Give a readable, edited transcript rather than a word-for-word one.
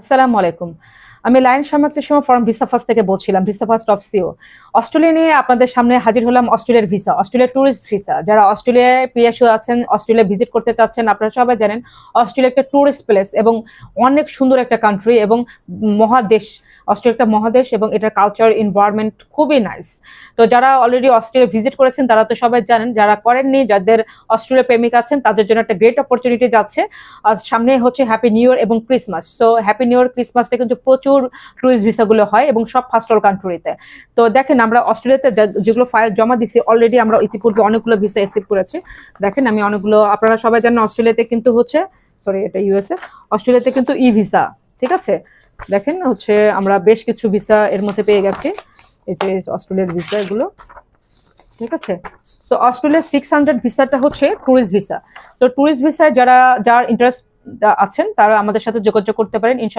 আসসালামু আলাইকুম। আমি লায়ন সামাক্তের সময় ফর্ম ভিসা ফার্স্ট থেকে বলছিলাম, ভিসা ফার্স্ট অফিসিও। অস্ট্রেলিয়া নিয়ে আপনাদের সামনে হাজির হলাম। অস্ট্রেলিয়ার ভিসা, অস্ট্রেলিয়ার ট্যুরিস্ট ভিসা। যারা অস্ট্রেলিয়ায় প্রিয়াসু আছেন, অস্ট্রেলিয়া ভিজিট করতে চাচ্ছেন, আপনারা সবাই জানেন অস্ট্রেলিয়া একটা ট্যুরিস্ট প্লেস এবং অনেক সুন্দর একটা কান্ট্রি এবং মহাদেশ। অস্ট্রেলিয়া একটা মহাদেশ এবং এটার কালচার এনভায়রনমেন্ট খুবই নাইস। তো যারা অলরেডি অস্ট্রেলিয়া ভিজিট করেছেন তারা তো সবাই জানেন, যারা করেননি, যাদের অস্ট্রেলিয়া প্রেমিক আছেন তাদের জন্য একটা গ্রেট অপরচুনিটি যাচ্ছে। আর সামনে হচ্ছে হ্যাপি নিউ ইয়ার এবং ক্রিসমাস। তো হ্যাপি নিউ ইয়ার ক্রিসমাসটা কিন্তু প্রচুর ট্যুরিস্ট ভিসাগুলো হয় এবং সব ফার্স্ট ওয়ার্ল্ড কান্ট্রিতে। তো দেখেন আমরা অস্ট্রেলিয়াতে যেগুলো ফাইল জমা দিছি অলরেডি, আমরা ইতিপূর্বে অনেকগুলো ভিসা রিসিভ করেছি। দেখেন আমি অনেকগুলো, আপনারা সবাই জানেন অস্ট্রেলিয়াতে কিন্তু হচ্ছে, সরি এটা ইউএসএ, অস্ট্রেলিয়াতে কিন্তু ই ভিসা, ঠিক আছে। দেখেন হচ্ছে আমরা বেশ কিছু ভিসা এর মধ্যে পেয়ে গেছি। এই যে অস্ট্রেলিয়ার ভিসা এগুলো, ঠিক আছে। তো অস্ট্রেলিয়ার 600 ভিসাটা হচ্ছে ট্যুরিস্ট ভিসা। তো ট্যুরিস্ট ভিসায় যারা যার ইন্টারেস্ট আছেন তারা আমাদের সাথে যোগাযোগ করতে পারেন।